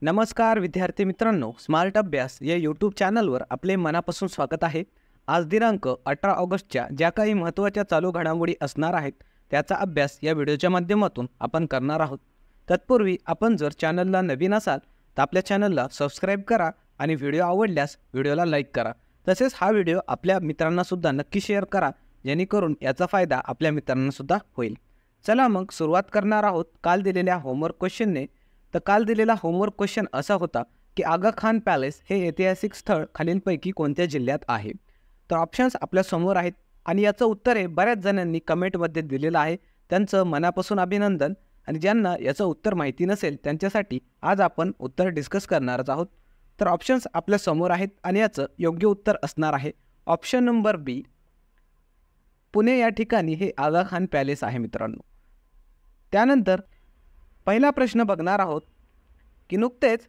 नमस्कार विद्यार्थी मित्रांनो, स्मार्ट अभ्यास या यूट्यूब चॅनलवर आपले मनापासून स्वागत आहे। आज दिनांक 18 ऑगस्टच्या ज्या काही महत्त्वाच्या चालू घडामोडी असणार आहेत त्याचा अभ्यास या व्हिडिओच्या माध्यमातून आपण करणार आहोत। तत्पूर्वी आपण जर चॅनलला नवीन असाल तर आपल्या चॅनलला सबस्क्राइब करा आणि व्हिडिओ आवडल्यास व्हिडिओला लाईक करा। तसेच हा व्हिडिओ आपल्या मित्रांना सुद्धा नक्की शेअर करा, जेणेकरून याचा फायदा आपल्या मित्रांना सुद्धा होईल। चला मग सुरुवात करणार आहोत काल दिलेल्या होमवर्क क्वेश्चनने। तर काल दिलेला होमवर्क क्वेश्चन असा होता की आगा खान पॅलेस हे ऐतिहासिक स्थळ खालीलपैकी कोणत्या जिल्ह्यात आहे। तर ऑप्शन्स आपल्या समोर आहेत आणि याचं उत्तर आहे बऱ्याच जणांनी कमेंटमध्ये दिलेलं आहे, त्यांचं मनापासून अभिनंदन। आणि ज्यांना याचं उत्तर माहिती नसेल त्यांच्यासाठी आज आपण उत्तर डिस्कस करणारच आहोत। तर ऑप्शन्स आपल्या समोर आहेत आणि याचं योग्य उत्तर असणार आहे ऑप्शन नंबर बी, पुणे या ठिकाणी हे आगा खान पॅलेस आहे मित्रांनो। त्यानंतर पहिला प्रश्न बघणार आहोत की नुकतेच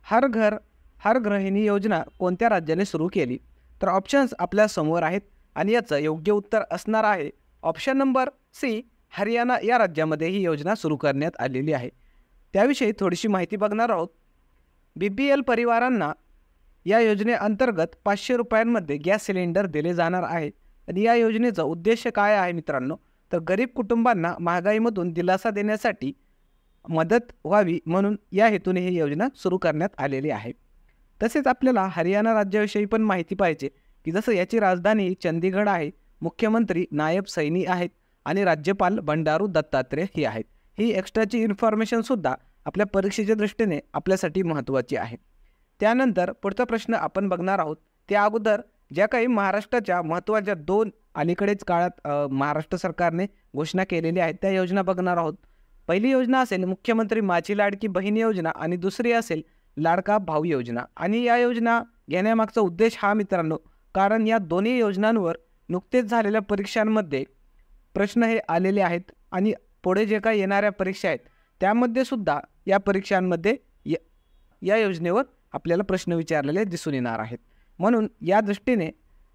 हर घर हर गृहिणी योजना कोणत्या राज्याने सुरू केली। तर ऑप्शन्स आपल्या समोर आहेत आणि याचं योग्य उत्तर असणार आहे ऑप्शन नंबर सी, हरियाणा या राज्यामध्ये ही योजना सुरू करण्यात आलेली आहे। त्याविषयी थोडीशी माहिती बघणार आहोत। BPL परिवारांना या योजनेअंतर्गत 500 रुपयांमध्ये गॅस सिलेंडर दिले जाणार आहे आणि या योजनेचा उद्देश काय आहे मित्रांनो, तर गरीब कुटुंबांना महागाईमधून दिलासा देण्यासाठी मदत व्हावी म्हणून या हेतूने ही योजना सुरू करण्यात आलेली आहे। तसेच आपल्याला हरियाणा राज्याविषयी पण माहिती पाहिजे की जसं याची राजधानी चंदीगड आहे, मुख्यमंत्री नायब सैनी आहेत आणि राज्यपाल बंडारू दत्तात्रेय ही आहेत। ही एक्स्ट्राची इन्फॉर्मेशनसुद्धा आपल्या परीक्षेच्या दृष्टीने आपल्यासाठी महत्त्वाची आहे। त्यानंतर पुढचा प्रश्न आपण बघणार आहोत। त्या अगोदर ज्या काही महाराष्ट्राच्या महत्त्वाच्या 2 अलीकडेच काळात महाराष्ट्र सरकारने घोषणा केलेली आहेत त्या योजना बघणार आहोत। पहिली योजना असेल मुख्यमंत्री माझी लाडकी बहीण योजना आणि दुसरी असेल लाडका भाऊ योजना। आणि या योजना घेण्यामागचा उद्देश हा मित्रांनो, कारण या दोन्ही योजनांवर नुकतेच झालेल्या परीक्षांमध्ये प्रश्न हे आलेले आहेत आणि पुढे जे काही येणाऱ्या परीक्षा आहेत त्यामध्ये सुद्धा या परीक्षांमध्ये या योजनेवर आपल्याला प्रश्न विचारलेले दिसून येणार आहेत। म्हणून या दृष्टीने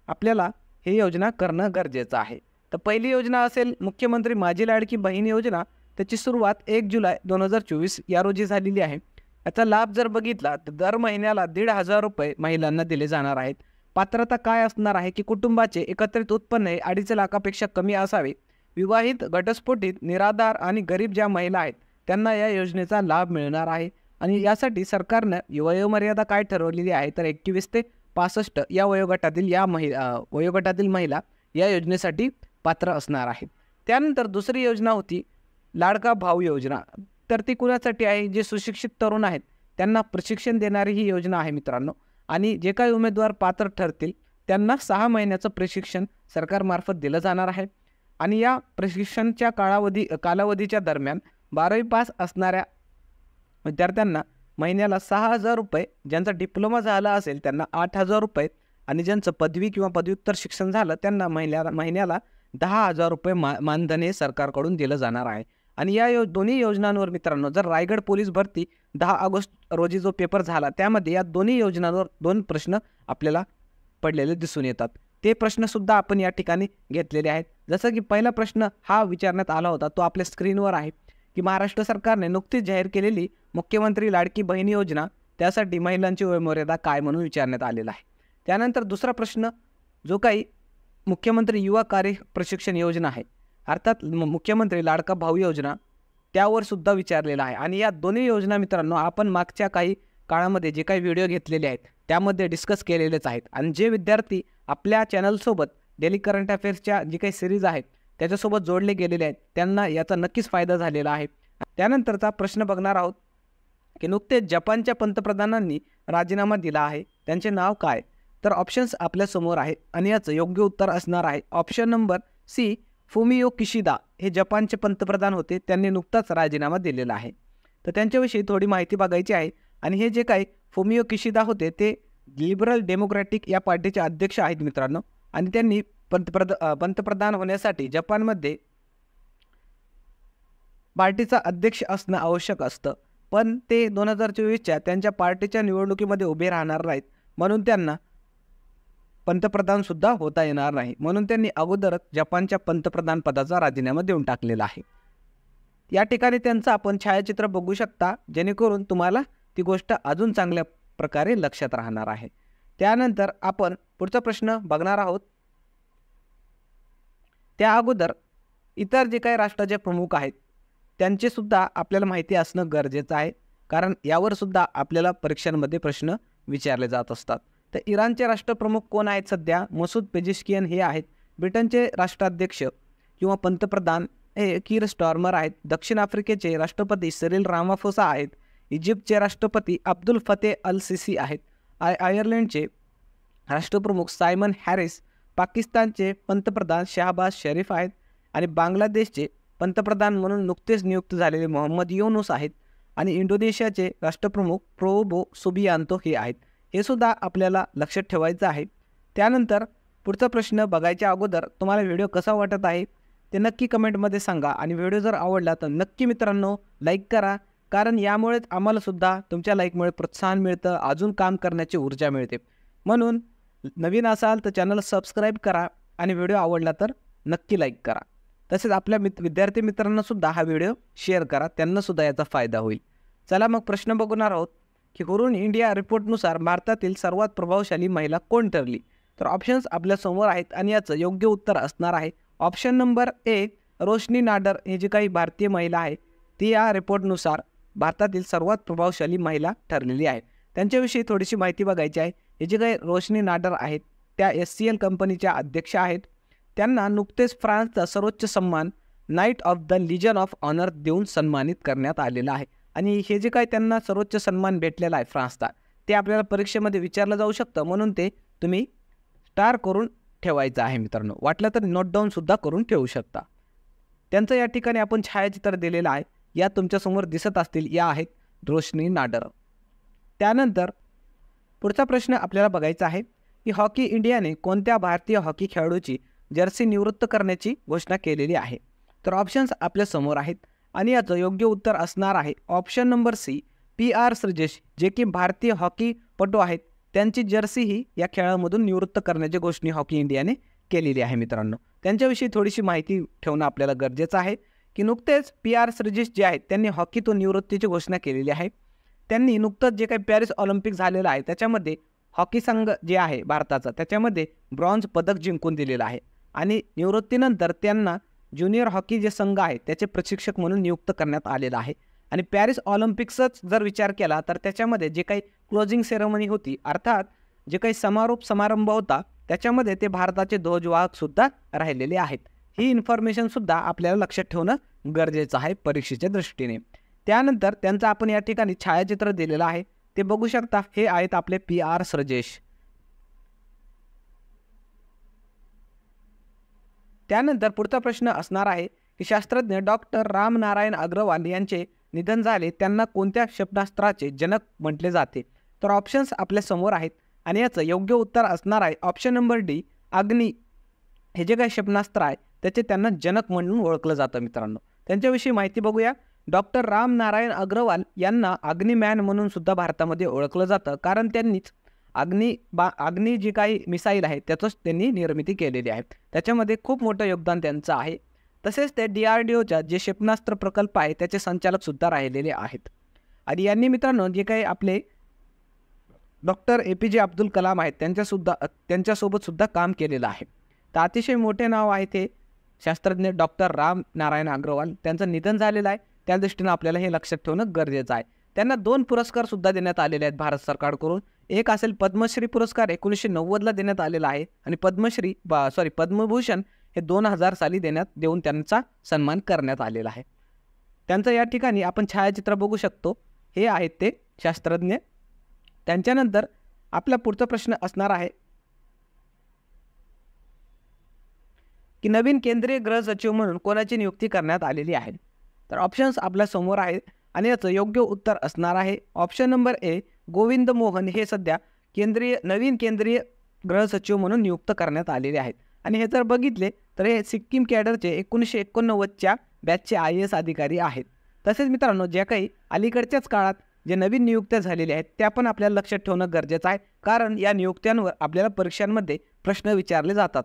आपल्याला ही योजना करणं गरजेचं आहे। तर पहिली योजना असेल मुख्यमंत्री माझी लाडकी बहीण योजना, त्याची सुरुवात 1 जुलै 2024 या रोजी झालेली आहे। याचा लाभ जर बघितला तर दर महिन्याला 1,500 रुपये महिलांना दिले जाणार आहेत। पात्रता काय असणार आहे की कुटुंबाचे एकत्रित उत्पन्न हे 2.5 लाखापेक्षा कमी असावे, विवाहित, घटस्फोटित, निराधार आणि गरीब ज्या महिला आहेत त्यांना या योजनेचा लाभ मिळणार आहे। आणि यासाठी सरकारनं वयोमर्यादा काय ठरवलेली आहे तर 21 ते 65 या वयोगटातील महिला या योजनेसाठी पात्र असणार आहेत। त्यानंतर दुसरी योजना होती लाडका भाऊ योजना। तर ती कुणासाठी आहे, जे सुशिक्षित तरुण आहेत त्यांना प्रशिक्षण देणारी ही योजना आहे मित्रांनो। आणि जे काही उमेदवार पात्र ठरतील त्यांना 6 महिन्याचं प्रशिक्षण सरकारमार्फत दिलं जाणार आहे। आणि या प्रशिक्षणाच्या कालावधीच्या दरम्यान 12वी पास असणाऱ्या विद्यार्थ्यांना महिन्याला 6,000 रुपये, ज्यांचा डिप्लोमा झाला असेल त्यांना 8,000 रुपये आणि ज्यांचं पदवी किंवा पदव्युत्तर शिक्षण झालं त्यांना महिन्याला 10,000 रुपये मानधन हे सरकारकडून दिलं जाणार आहे। आणि या दोन्ही योजनांवर मित्रांनो, जर रायगड पोलीस भरती 10 ऑगस्ट रोजी जो पेपर झाला त्यामध्ये या दोन्ही योजनांवर 2 प्रश्न आपल्याला पडलेले दिसून येतात। ते प्रश्नसुद्धा आपण या ठिकाणी घेतलेले आहेत। जसं की पहिला प्रश्न हा विचारण्यात आला होता तो आपल्या स्क्रीनवर आहे की महाराष्ट्र सरकारने नुकतीच जाहीर केलेली मुख्यमंत्री लाडकी बहीण योजना, त्यासाठी महिलांची वयोमर्यादा काय म्हणून विचारण्यात आलेला आहे। त्यानंतर दुसरा प्रश्न जो काही मुख्यमंत्री युवा कार्य प्रशिक्षण योजना आहे अर्थात मुख्यमंत्री लाडका भाऊ योजना त्यावर सुद्धा विचारलेला आहे। आणि या दोन्ही योजना मित्रांनो आपण मागच्या काही काळामध्ये जे काही व्हिडिओ घेतलेले आहेत त्यामध्ये डिस्कस केलेलेच आहेत। आणि जे विद्यार्थी आपल्या चॅनलसोबत डेली करंट अफेअर्सच्या जी काही सिरीज आहेत त्याच्यासोबत जोडले गेलेले आहेत त्यांना याचा नक्कीच फायदा झालेला आहे। त्यानंतरचा प्रश्न बघणार आहोत की नुकतेच जपानच्या पंतप्रधानांनी राजीनामा दिला आहे, त्यांचे नाव काय। तर ऑप्शन्स आपल्या समोर आहे आणि याचं योग्य उत्तर असणार आहे option number C, Fumio Kishida हे जपानचे पंतप्रधान होते, त्यांनी नुकताच राजीनामा दिलेला आहे। तर त्यांच्याविषयी थोडी माहिती बघायची आहे। आणि हे जे काही फुमियो किशिदा होते ते लिबरल डेमोक्रॅटिक या पार्टीचे अध्यक्ष आहेत मित्रांनो। आणि त्यांनी पंतप्रधान होण्यासाठी जपानमध्ये पार्टीचा अध्यक्ष असणं आवश्यक असतं, पण ते 2024च्या त्यांच्या पार्टीच्या निवडणुकीमध्ये उभे राहणार नाहीत, म्हणून त्यांना पंतप्रधानसुद्धा होता येणार नाही, म्हणून त्यांनी अगोदरच जपानच्या पंतप्रधान पदाचा राजीनामा देऊन टाकलेला आहे। या ठिकाणी त्यांचं आपण छायाचित्र बघू शकता, जेणेकरून तुम्हाला ती गोष्ट अजून चांगल्या प्रकारे लक्षात राहणार आहे. त्यानंतर आपण पुढचा प्रश्न बघणार आहोत. त्या अगोदर इतर जे काही राष्ट्राचे प्रमुख आहेत त्यांचे सुद्धा आपल्याला माहिती असणं गरजेचं आहे, कारण यावर सुद्धा आपल्याला परीक्षांमध्ये प्रश्न विचारले जात असतात. तर इराणचे राष्ट्रप्रमुख कोण आहेत सध्या? मसूद पेजेश्कियन हे आहेत. ब्रिटनचे राष्ट्राध्यक्ष किंवा पंतप्रधान हे कीर स्टार्मर आहेत. दक्षिण आफ्रिकेचे राष्ट्रपती सिरिल रामाफोसा आहेत. इजिप्तचे राष्ट्रपती अब्दुल फतेह अल सिसी आहेत. आयर्लंडचे राष्ट्रप्रमुख सायमन हॅरिस. पाकिस्तानचे पंतप्रधान शहबाज शरीफ आहेत. आणि बांगलादेशचे पंतप्रधान म्हणून नुकतेच नियुक्त झालेले मोहम्मद युनूस आहेत. आणि इंडोनेशियाचे राष्ट्रप्रमुख प्रोबो सुबियांतो हे आहेत. हे सुद्धा आपल्याला लक्षात ठेवायचं आहे. त्यानंतर पुढचा प्रश्न बघायच्या अगोदर तुम्हाला व्हिडिओ कसा वाटत आहे ते नक्की कमेंटमध्ये सांगा. आणि व्हिडिओ जर आवडला तर नक्की मित्रांनो लाईक करा, कारण यामुळेच आम्हाला सुद्धा तुमच्या लाईकमुळे प्रोत्साहन मिळतं, अजून काम करण्याची ऊर्जा मिळते. म्हणून नवीन असाल तर चॅनल सबस्क्राईब करा आणि व्हिडिओ आवडला तर नक्की लाईक करा. तसेच आपल्या विद्यार्थी मित्रांनासुद्धा हा व्हिडिओ शेअर करा, त्यांनासुद्धा याचा फायदा होईल. चला मग प्रश्न बघणार आहोत की हुरून इंडिया रिपोर्टनुसार भारतातील सर्वात प्रभावशाली महिला कोण ठरली? तर ऑप्शन्स आपल्यासमोर आहेत आणि याचं योग्य उत्तर असणार आहे ऑप्शन नंबर ए, रोशनी नाडर. ही जी काही भारतीय महिला आहे ती या रिपोर्टनुसार भारतातील सर्वात प्रभावशाली महिला ठरलेली आहे. त्यांच्याविषयी थोडीशी माहिती बघायची आहे. हे जे काही रोशनी नाडर आहेत त्या SCL कंपनीच्या अध्यक्ष आहेत. त्यांना नुकतेच फ्रान्सचा सर्वोच्च सन्मान knight of the legion of honour देऊन सन्मानित करण्यात आलेला आहे. आणि हे जे काही त्यांना सर्वोच्च सन्मान भेटलेला आहे फ्रान्सचा, ते आपल्याला परीक्षेमध्ये विचारलं जाऊ शकतं, म्हणून ते तुम्ही स्टार करून ठेवायचं आहे मित्रांनो. वाटलं तर नोट डाऊनसुद्धा करून ठेवू शकता. त्यांचं या ठिकाणी आपण छायाचित्र दिलेलं आहे, या तुमच्यासमोर दिसत असतील, या आहेत रोशनी नाडर. त्यानंतर पुढचा प्रश्न आपल्याला बघायचा आहे की हॉकी इंडियाने कोणत्या भारतीय हॉकी खेळाडूची जर्सी निवृत्त करण्याची घोषणा केलेली आहे? तर ऑप्शन्स आपल्यासमोर आहेत आणि याचं योग्य उत्तर असणार आहे option number C, PR Sreejesh, जे की भारतीय हॉकीपटू आहेत. त्यांची जर्सी ही या खेळामधून निवृत्त करण्याची घोषणा हॉकी इंडियाने केलेली आहे मित्रांनो. त्यांच्याविषयी थोडीशी माहिती ठेवणं आपल्याला गरजेचं आहे की नुकतेच PR श्रीजेश जे आहेत त्यांनी हॉकीतून निवृत्तीची घोषणा केलेली आहे. त्यांनी नुकतंच जे काही पॅरिस ऑलिम्पिक झालेलं आहे त्याच्यामध्ये हॉकी संघ जे आहे भारताचा त्याच्यामध्ये ब्रॉन्झ पदक जिंकून दिलेलं आहे. आणि निवृत्तीनंतर त्यांना ज्युनियर हॉकी जे संघ आहे त्याचे प्रशिक्षक म्हणून नियुक्त करण्यात आलेलं आहे. आणि पॅरिस ऑलिम्पिक्सच जर विचार केला तर त्याच्यामध्ये जे काही क्लोजिंग सेरेमनी होती, अर्थात जे काही समारोप समारंभ होता, त्याच्यामध्ये ते भारताचे ध्वजवाहकसुद्धा राहिलेले आहेत. ही इन्फॉर्मेशनसुद्धा आपल्याला लक्षात ठेवणं गरजेचं आहे परीक्षेच्या दृष्टीने. त्यानंतर त्यांचं आपण या ठिकाणी छायाचित्र दिलेलं आहे, ते बघू शकता. हे आहेत आपले PR श्रीजेश. त्यानंतर पुढचा प्रश्न असणार आहे की शास्त्रज्ञ डॉक्टर रामनारायण अग्रवाल यांचे निधन झाले, त्यांना कोणत्या क्षेपणास्त्राचे जनक म्हटले जाते? तर ऑप्शन्स आपल्यासमोर आहेत आणि याचं योग्य उत्तर असणार आहे ऑप्शन नंबर डी, अग्नी. हे जे काही क्षेपणास्त्र आहे त्याचे त्यांना जनक म्हणून ओळखलं जातं मित्रांनो. त्यांच्याविषयी माहिती बघूया. डॉक्टर रामनारायण अग्रवाल यांना अग्निमॅन म्हणून सुद्धा भारतामध्ये ओळखलं जातं, कारण त्यांनीच अग्नी जी काही मिसाईल आहे त्याचंच त्यांनी निर्मिती केलेली आहे. त्याच्यामध्ये खूप मोठं योगदान त्यांचं आहे. तसेच ते DRDOच्या जे क्षेपणास्त्र प्रकल्प आहे त्याचे संचालकसुद्धा राहिलेले आहेत. आणि यांनी मित्रांनो जे काही आपले डॉक्टर APJ अब्दुल कलाम आहेत त्यांच्यासोबतसुद्धा काम केलेलं आहे. तर अतिशय मोठे नाव आहे ते शास्त्रज्ञ डॉक्टर रामनारायण अग्रवाल. त्यांचं निधन झालेलं आहे, त्या दृष्टीनं आपल्याला हे लक्षात ठेवणं गरजेचं आहे. त्यांना 2 पुरस्कारसुद्धा देण्यात आलेले आहेत भारत सरकारकडून. एक असेल पद्मश्री पुरस्कार 1990ला देण्यात आलेला आहे आणि पद्मभूषण हे 2000 साली देऊन त्यांचा सन्मान करण्यात आलेला आहे. त्यांचं या ठिकाणी आपण छायाचित्र बघू शकतो, हे आहेत ते शास्त्रज्ञ. त्यांच्यानंतर आपला पुढचा प्रश्न असणार आहे की नवीन केंद्रीय गृह सचिव म्हणून कोणाची नियुक्ती करण्यात आलेली आहे? तर ऑप्शन्स आपल्या समोर आहेत आणि याचं योग्य उत्तर असणार आहे option number A, Govind Mohan. हे सध्या नवीन केंद्रीय गृह सचिव म्हणून नियुक्त करण्यात आलेले आहेत. आणि हे जर बघितले तर हे सिक्कीम कॅडरचे 1989च्या बॅचचे IAS अधिकारी आहेत. तसेच मित्रांनो ज्या काही अलीकडच्याच काळात जे नवीन नियुक्त्या झालेल्या आहेत त्या पण आपल्याला लक्षात ठेवणं गरजेचं आहे, कारण या नियुक्त्यांवर आपल्याला परीक्षांमध्ये प्रश्न विचारले जातात.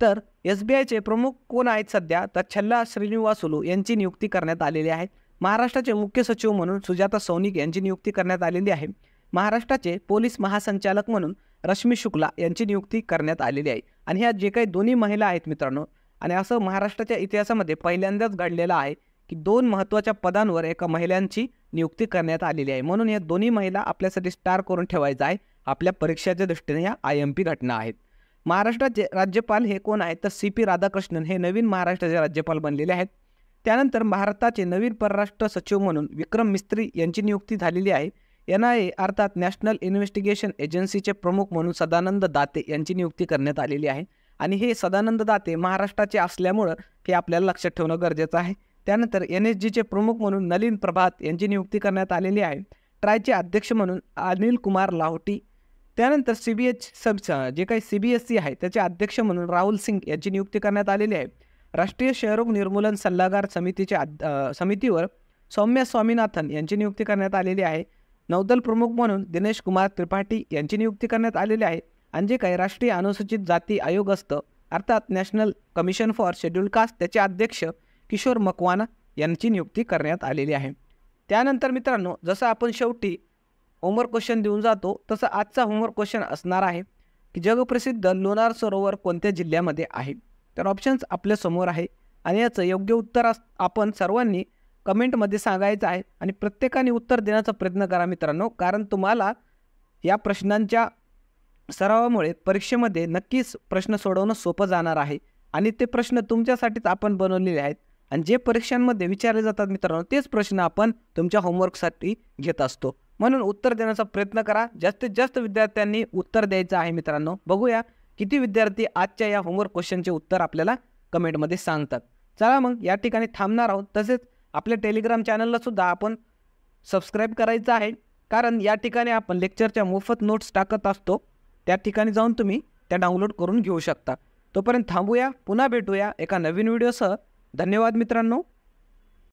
तर SBIचे प्रमुख कोण आहेत सध्या? तर छल्ला श्रीनिवासुलू यांची नियुक्ती करण्यात आलेली आहे. महाराष्ट्राचे मुख्य सचिव म्हणून सुजाता सौनिक यांची नियुक्ती करण्यात आलेली आहे. महाराष्ट्राचे पोलीस महासंचालक म्हणून रश्मी शुक्ला यांची नियुक्ती करण्यात आलेली आहे. आणि ह्या जे काही दोन्ही महिला आहेत मित्रांनो, आणि असं महाराष्ट्राच्या इतिहासामध्ये पहिल्यांदाच घडलेलं आहे की 2 महत्त्वाच्या पदांवर एका महिलांची नियुक्ती करण्यात आलेली आहे. म्हणून या दोन्ही महिला आपल्यासाठी स्टार करून ठेवायचं आहे. आपल्या परीक्षेच्या दृष्टीने ह्या IMP घटना आहेत. महाराष्ट्राचे राज्यपाल हे कोण आहेत तर CP राधाकृष्णन हे नवीन महाराष्ट्राचे राज्यपाल बनलेले आहेत. त्यानंतर भारताचे नवीन परराष्ट्र सचिव म्हणून विक्रम मिस्त्री यांची नियुक्ती झालेली आहे. NIA अर्थात नॅशनल इन्व्हेस्टिगेशन एजन्सीचे प्रमुख म्हणून सदानंद दाते यांची नियुक्ती करण्यात आलेली आहे. आणि हे सदानंद दाते महाराष्ट्राचे असल्यामुळं हे आपल्याला लक्षात ठेवणं गरजेचं आहे. त्यानंतर NSGचे प्रमुख म्हणून नलिन प्रभात यांची नियुक्ती करण्यात आलेली आहे. ट्रायचे अध्यक्ष म्हणून अनिल कुमार लाहोटी. त्यानंतर जे काही CBSE आहे त्याचे अध्यक्ष म्हणून राहुल सिंग यांची नियुक्ती करण्यात आलेली आहे. राष्ट्रीय क्षयरोग निर्मूलन सल्लागार समितीवर सौम्या स्वामीनाथन यांची नियुक्ती करण्यात आलेली आहे. नौदल प्रमुख म्हणून दिनेश कुमार त्रिपाठी यांची नियुक्ती करण्यात आलेली आहे. आणि जे काही राष्ट्रीय अनुसूचित जाती आयोग असतं अर्थात national commission for scheduled caste त्याचे अध्यक्ष किशोर मकवाना यांची नियुक्ती करण्यात आलेली आहे. त्यानंतर मित्रांनो, जसं आपण शेवटी होमवर्क क्वेश्चन देऊन जातो तसं आजचा होमवर्क क्वेश्चन असणार आहे की जगप्रसिद्ध लोणार सरोवर कोणत्या जिल्ह्यामध्ये आहे. तर ऑप्शन्स आपल्यासमोर आहे आणि याचं योग्य उत्तर आपण सर्वांनी कमेंटमध्ये सांगायचं आहे. आणि प्रत्येकाने उत्तर देण्याचा प्रयत्न करा मित्रांनो, कारण तुम्हाला या प्रश्नांच्या सरावामुळे परीक्षेमध्ये नक्कीच प्रश्न सोडवणं सोपं जाणार आहे. आणि ते प्रश्न तुमच्यासाठीच आपण बनवलेले आहेत. आणि जे परीक्षांमध्ये विचारले जातात मित्रांनो तेच प्रश्न आपण तुमच्या होमवर्कसाठी घेत असतो. म्हणून उत्तर देण्याचा प्रयत्न करा. जास्तीत जास्त विद्यार्थ्यांनी उत्तर द्यायचं आहे मित्रांनो. बघूया किती विद्यार्थी आजच्या या होमवर्क क्वेश्चनचे उत्तर आपल्याला कमेंटमध्ये सांगतात. चला मग या ठिकाणी थांबणार आहोत. तसेच आपल्या टेलिग्राम चॅनललासुद्धा आपण सबस्क्राईब करायचं आहे, कारण या ठिकाणी आपण लेक्चरच्या मोफत नोट्स टाकत असतो. त्या ठिकाणी जाऊन तुम्ही त्या डाउनलोड करून घेऊ शकता. तोपर्यंत थांबूया, पुन्हा भेटूया एका नवीन व्हिडिओसह. धन्यवाद मित्रांनो.